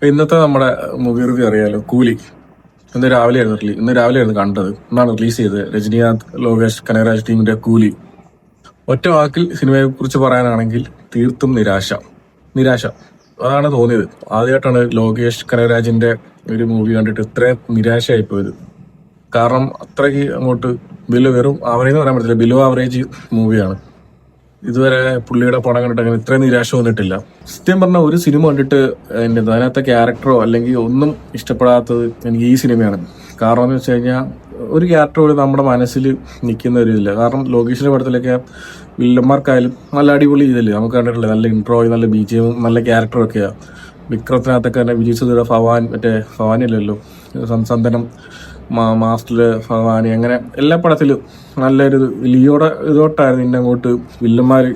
ഇന്നത്തെ നമ്മുടെ movie review അറിയാലോ, കൂലി. ഇന്ന് രാവിലെയായിരുന്നു കണ്ടത്. ഇന്നാണ് റിലീസ് ചെയ്തത് രജനീകാന്ത്, ലോകേഷ് കനകരാജ് ടീമിന്റെ കൂലി. ഒറ്റ വാക്കിൽ സിനിമയെ കുറിച്ച് പറയാനാണെങ്കിൽ തീർത്തും നിരാശ അതാണ് തോന്നിയത്. ആദ്യമായിട്ടാണ് ലോകേഷ് കനകരാജിന്റെ ഒരു മൂവി കണ്ടിട്ട് ഇത്രയും നിരാശയായി പോയത്. കാരണം അത്രയ്ക്ക് അങ്ങോട്ട് വെറും ആവറേജ് എന്ന് പറയാൻ പറ്റില്ല, ബിലോ ആവറേജ് മൂവിയാണ്. ഇതുവരെ പുള്ളിയുടെ പടം കണ്ടിട്ട് അങ്ങനെ ഇത്രയും നിരാശ വന്നിട്ടില്ല. സത്യം പറഞ്ഞ ഒരു സിനിമ കണ്ടിട്ട് അതിനകത്തെ ക്യാരക്ടറോ അല്ലെങ്കിൽ ഒന്നും ഇഷ്ടപ്പെടാത്തത് എനിക്ക് ഈ സിനിമയാണ്. കാരണം എന്ന് വെച്ച് കഴിഞ്ഞാൽ ഒരു ക്യാരക്ടർ പോലും നമ്മുടെ മനസ്സിൽ നിൽക്കുന്ന ഒരു ഇതില്ല. കാരണം ലോകേഷിന്റെ പടത്തിലൊക്കെ വില്ലന്മാർക്കായാലും നല്ല അടിപൊളി ഇതില്ലേ നമുക്ക് കണ്ടിട്ടില്ല, നല്ല ഇൻട്രോ, നല്ല ബിജിഎം, നല്ല ക്യാരക്ടറും ഒക്കെയാണ്. വിക്രത്തിനകത്തൊക്കെ തന്നെ വിജയ് സുധീര, ഭവാനില്ലല്ലോ, സന്തനം, മാസ്റ്റർ, ഭവാനി, അങ്ങനെ എല്ലാ പടത്തിലും നല്ലൊരു ലിയോടെ ഇതോട്ടായിരുന്നു. ഇന്നെ അങ്ങോട്ട് വില്ലന്മാര്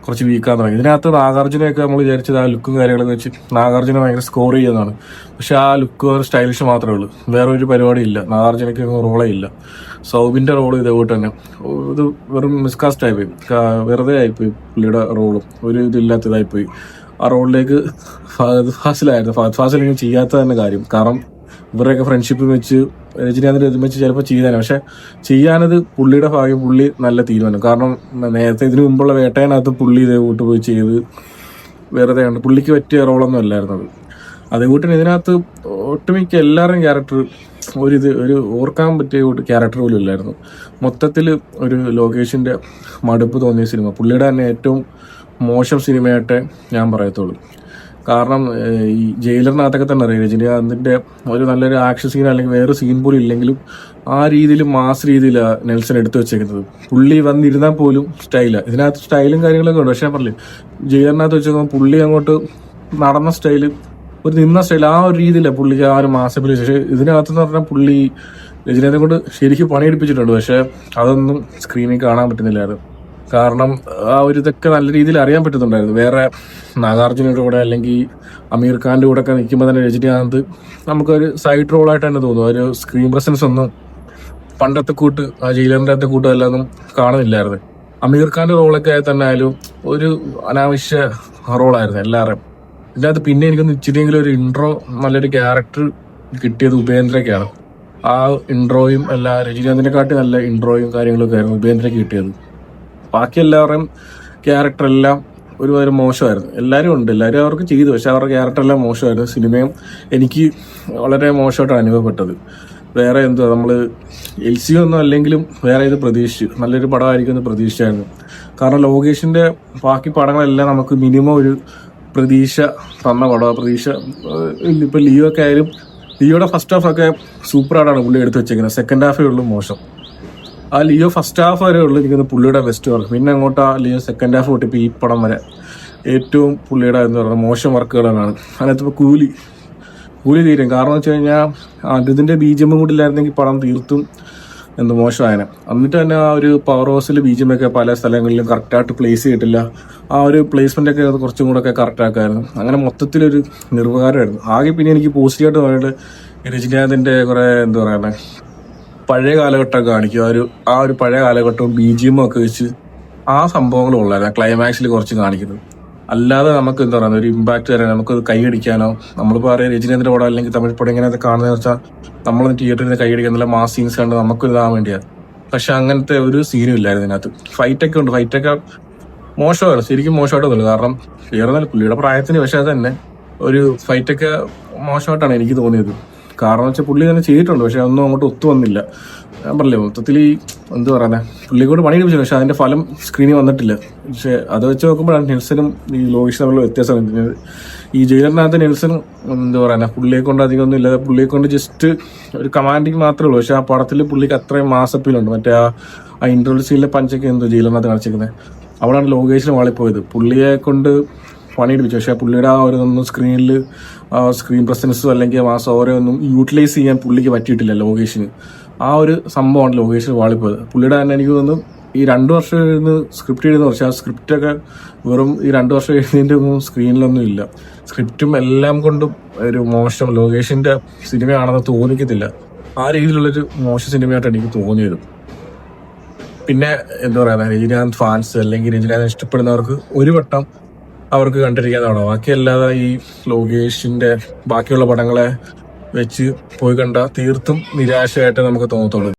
കുറച്ച് വീക്കാൻ തുടങ്ങി. ഇതിനകത്ത് നാഗാർജുനയൊക്കെ നമ്മൾ വിചാരിച്ചത് ആ ലുക്കും കാര്യങ്ങളൊക്കെ വെച്ച് നാഗാർജുന ഭയങ്കര സ്കോർ ചെയ്യുന്നതാണ്. പക്ഷെ ആ ലുക്ക് ഒരു സ്റ്റൈലിഷ് മാത്രമേ ഉള്ളൂ, വേറെ ഒരു പരിപാടി ഇല്ല. നാഗാർജുനയ്ക്ക് റോളേ ഇല്ല. സൗബിന്റെ റോള് ഇതേപോട്ട് തന്നെ ഇത് വെറും മിസ്കാസ്റ്റ് ആയിപ്പോയി, വെറുതെ ആയിപ്പോയി. പുള്ളിയുടെ റോളും ഒരു ഇതില്ലാത്തതായിപ്പോയി. ആ റോളിലേക്ക് ഫാസിലായിരുന്നു ചെയ്യാത്ത തന്നെ കാര്യം. കാരണം ഇവരുടെയൊക്കെ ഫ്രണ്ട്ഷിപ്പ് വെച്ച് രജനീകാന്തിന്റെ വെച്ച് ചിലപ്പോൾ ചെയ്താനെ, പക്ഷെ ചെയ്യാനത് പുള്ളിയുടെ ഭാഗ്യം. പുള്ളി നല്ല തീരുമാനം. കാരണം നേരത്തെ ഇതിനു മുമ്പുള്ള വേട്ടയനകത്ത് പുള്ളി ഇതേ കൂട്ട് പോയി ചെയ്ത് വെറുതെയാണ്, പുള്ളിക്ക് പറ്റിയ റോളൊന്നും അല്ലായിരുന്നു അത്. അതേകൂട്ടിന് ഇതിനകത്ത് ഒട്ടുമിക്ക എല്ലാവരുടെയും ക്യാരക്ടർ ഒരു ഓർക്കാൻ പറ്റിയ ക്യാരക്ടർ പോലും ഇല്ലായിരുന്നു. മൊത്തത്തിൽ ഒരു ലോകേഷിന്റെ മടുപ്പ് തോന്നിയ സിനിമ, പുള്ളിയുടെ തന്നെ ഏറ്റവും മോശം സിനിമയായിട്ടേ ഞാൻ പറയത്തുള്ളൂ. കാരണം ഈ ജയിലറിനകത്തൊക്കെ തന്നെ അറിയാം, രജനീകാന്തിന്റെ ഒരു നല്ലൊരു ആക്ഷൻ സീൻ അല്ലെങ്കിൽ വേറെ സീൻ പോലും ഇല്ലെങ്കിലും ആ രീതിയിൽ മാസ് രീതിയിലാണ് നെൽസൺ എടുത്തു വെച്ചേക്കുന്നത്. പുള്ളി വന്നിരുന്നാൽ പോലും സ്റ്റൈലാണ്. ഇതിനകത്ത് സ്റ്റൈലും കാര്യങ്ങളൊക്കെ ഉണ്ട്. പക്ഷെ ഞാൻ പറഞ്ഞില്ലേ, ജയിലറിനകത്ത് വെച്ച് നോക്കുമ്പോൾ പുള്ളി അങ്ങോട്ട് നടന്ന സ്റ്റൈല്, ഒരു നിന്ന സ്റ്റൈൽ, ആ ഒരു രീതിയിലാണ് പുള്ളിക്ക് ആ ഒരു മാസപ്പിൽ. പക്ഷെ ഇതിനകത്തെന്ന് പറഞ്ഞാൽ പുള്ളി രജനീകാന്തിനെ കൊണ്ട് ശരിക്കും പണിയെടുപ്പിച്ചിട്ടുണ്ട്. പക്ഷെ അതൊന്നും സ്ക്രീനിൽ കാണാൻ പറ്റുന്നില്ലായിരുന്നു. കാരണം ആ ഒരു ഇതൊക്കെ നല്ല രീതിയിൽ അറിയാൻ പറ്റുന്നുണ്ടായിരുന്നു. വേറെ നാഗാർജുനയുടെ കൂടെ അല്ലെങ്കിൽ അമീർ ഖാന്റെ കൂടെ ഒക്കെ നിൽക്കുമ്പോൾ തന്നെ രജനീകാന്ത് നമുക്കൊരു സൈഡ് റോളായിട്ട് തന്നെ തോന്നും. ഒരു സ്ക്രീൻ പ്രസൻസ് ഒന്നും പണ്ടത്തെ കൂട്ട്, ആ ജയിലറിന്റെ അകത്തെ കൂട്ടും എല്ലാം കാണുന്നില്ലായിരുന്നു. അമീർ ഖാന്റെ റോളൊക്കെ തന്നെ ആയാലും ഒരു അനാവശ്യ റോളായിരുന്നു എല്ലാവരും. ഇതിനകത്ത് പിന്നെ എനിക്കൊന്ന് ഇച്ചിരിയെങ്കിലും ഒരു ഇൻട്രോ, നല്ലൊരു ക്യാരക്ടർ കിട്ടിയത് ഉപേന്ദ്രയ്ക്കാണ്. ആ ഇൻട്രോയും എല്ലാ രജനീകാന്തിനെക്കാട്ടി നല്ല ഇൻട്രോയും കാര്യങ്ങളൊക്കെ ആയിരുന്നു ഉപേന്ദ്രയ്ക്ക് കിട്ടിയത്. ബാക്കി എല്ലാവരുടെയും ക്യാരക്ടർ എല്ലാം ഒരുപാട് മോശമായിരുന്നു. എല്ലാവരും അവർക്ക് ചെയ്തു, പക്ഷെ അവരുടെ ക്യാരക്ടർ എല്ലാം മോശമായിരുന്നു. സിനിമയും എനിക്ക് വളരെ മോശമായിട്ടാണ് അനുഭവപ്പെട്ടത്. വേറെ എന്തുവാ, നമ്മൾ LC ഒന്നും അല്ലെങ്കിലും വേറെ ഇത് പ്രതീക്ഷിച്ചു, നല്ലൊരു പടമായിരിക്കും എന്ന് പ്രതീക്ഷിച്ചായിരുന്നു. കാരണം ലോകേഷിന്റെ ബാക്കി പടങ്ങളെല്ലാം നമുക്ക് മിനിമം ഒരു പ്രതീക്ഷ തന്ന പടമാണ്. ഇപ്പൊ ലിയോ ഒക്കെ ആയാലും, ലിയോയുടെ ഫസ്റ്റ് ഹാഫ് ഒക്കെ സൂപ്പറായിട്ടാണ് പുള്ളി എടുത്തു വെച്ചേക്കുന്നത്. സെക്കൻഡ് ഹാഫേ ഉള്ളൂ മോശം. ആ ലിയോ ഫസ്റ്റ് ഹാഫ് വരെ ഉള്ളു എനിക്കൊന്ന് പുള്ളിയുടെ ബെസ്റ്റ് വർക്ക്. പിന്നെ അങ്ങോട്ട് ആ ലിയോ സെക്കൻഡ് ഹാഫ് തൊട്ട് ഇപ്പോൾ ഈ പടം വരെ ഏറ്റവും പുള്ളിയുടെ എന്ന് പറയുന്നത് മോശം വർക്കുകളാണ്. അതിനകത്ത് ഇപ്പോൾ കൂലി തീരും. കാരണം എന്ന് വെച്ച് കഴിഞ്ഞാൽ ഇതിന്റെ BGM കൂടി ഇല്ലായിരുന്നെങ്കിൽ പടം തീർത്തും മോശമായനെ. എന്നിട്ട് തന്നെ ആ ഒരു പവർ ഹൗസിൽ BGM ഒക്കെ പല സ്ഥലങ്ങളിലും കറക്റ്റായിട്ട് പ്ലേസ് ചെയ്തിട്ടില്ല. ആ ഒരു പ്ലേസ്മെന്റ് ഒക്കെ കുറച്ചും കൂടെ ഒക്കെ കറക്റ്റ് ആക്കായിരുന്നു. അങ്ങനെ മൊത്തത്തിലൊരു നിർവ്വഹാരമായിരുന്നു. ആകെ പിന്നെ എനിക്ക് പോസിറ്റീവായിട്ട് തോന്നിയിട്ട് രജനീകാന്തിന്റെ കുറെ പഴയ കാലഘട്ടം കാണിക്കും. ആ ഒരു പഴയ കാലഘട്ടവും BGM ഒക്കെ വെച്ച് ആ സംഭവങ്ങളും ഉള്ളായിരുന്നു ക്ലൈമാക്സിൽ കുറച്ച് കാണിക്കുന്നത്. അല്ലാതെ നമുക്ക് ഒരു ഇമ്പാക്ട് തരാൻ, നമുക്ക് കൈയടിക്കാനോ, നമ്മളിപ്പോൾ അറിയാം രജനീകാന്തിന്റെ പടം അല്ലെങ്കിൽ തമിഴ് പടം ഇങ്ങനെയൊക്കെ കാണുന്നതെന്ന് വെച്ചാൽ നമ്മൾ തിയേറ്ററിൽ നിന്ന് കൈയടിക്കാൻ നല്ല മാസ് സീൻസ് കണ്ട് നമുക്ക് ഇതാകാൻ വേണ്ടിയാണ്. പക്ഷെ അങ്ങനത്തെ ഒരു സീനും ഇല്ലായിരുന്നു ഇതിനകത്ത്. ഫൈറ്റൊക്കെ ഉണ്ട്, ഫൈറ്റൊക്കെ മോശമാണ്, ശരിക്കും മോശമായിട്ടൊന്നുമില്ല. കാരണം ക്ലിയർ നല്ല പുള്ളിയുടെ പ്രായത്തിന്, പക്ഷെ അത് തന്നെ ഒരു ഫൈറ്റൊക്കെ മോശമായിട്ടാണ് എനിക്ക് തോന്നിയത്. കാരണം വെച്ചാൽ പുള്ളി തന്നെ ചെയ്തിട്ടുണ്ട്, പക്ഷെ അതൊന്നും അങ്ങോട്ട് ഒത്തു വന്നില്ല. ഞാൻ പറഞ്ഞില്ലേ, മൊത്തത്തിൽ പുള്ളിയെ കൊണ്ട് പണി ലഭിച്ചു, പക്ഷെ അതിന്റെ ഫലം സ്ക്രീനിൽ വന്നിട്ടില്ല. പക്ഷെ അത് വെച്ച് നോക്കുമ്പോഴാണ് നെൽസനും ഈ ലോകേഷ് തമ്മിലുള്ള വ്യത്യാസം. ഈ ജയിലറിനകത്ത് നെൽസൺ പുള്ളിയെ കൊണ്ട് അധികം ഒന്നും ഇല്ലാതെ, പുള്ളിയെ കൊണ്ട് ജസ്റ്റ് ഒരു കമാൻഡിങ് മാത്രമേ ഉള്ളൂ. പക്ഷെ ആ പടത്തിൽ പുള്ളിക്ക് അത്രയും മാസപ്പിലുണ്ട്. മറ്റേ ആ ഇന്റർവ്യൂ സീനിലെ പഞ്ചൊക്കെ ജയിലറിനകത്ത് കാണിച്ചിരിക്കുന്നത്, അവിടെയാണ് ലോകേഷിന് വാളിപ്പോയത്. പുള്ളിയെ കൊണ്ട് പണിയെടുപ്പിച്ചു, പക്ഷെ പുള്ളിയുടെ ആ ഒരു സ്ക്രീനിൽ സ്ക്രീൻ പ്രസൻസോ അല്ലെങ്കിൽ മാസം ഓരോന്നും യൂട്ടിലൈസ് ചെയ്യാൻ പുള്ളിക്ക് പറ്റിയിട്ടില്ല ലോകേഷിന്. ആ ഒരു സംഭവമാണ് ലോകേഷിന് വാളിപ്പോയത്. പുള്ളിയുടെ തന്നെ എനിക്ക് തോന്നുന്നു ഈ 2 വർഷം എഴുതുന്ന സ്ക്രിപ്റ്റ് എഴുതുന്ന, പക്ഷെ ആ സ്ക്രിപ്റ്റൊക്കെ വെറും ഈ 2 വർഷം എഴുതിയതിൻ്റെ ഒന്നും സ്ക്രീനിലൊന്നും ഇല്ല. സ്ക്രിപ്റ്റും എല്ലാം കൊണ്ടും ഒരു മോശം ലോകേഷിന്റെ സിനിമയാണെന്ന് തോന്നിക്കത്തില്ല. ആ രീതിയിലുള്ളൊരു മോശം സിനിമയായിട്ട് എനിക്ക് തോന്നിയത്. പിന്നെ രജനീകാന്ത് ഫാൻസ് അല്ലെങ്കിൽ രജനീകാന്ത് ഇഷ്ടപ്പെടുന്നവർക്ക് ഒരു വട്ടം അവർക്ക് കണ്ടിരിക്കാതാണ്. ബാക്കിയല്ലാതെ ഈ ലോകേഷിന്റെ ബാക്കിയുള്ള പടങ്ങളെ വെച്ച് പോയി കണ്ട തീർത്തും നിരാശയായിട്ട് നമുക്ക് തോന്നത്തുള്ളൂ.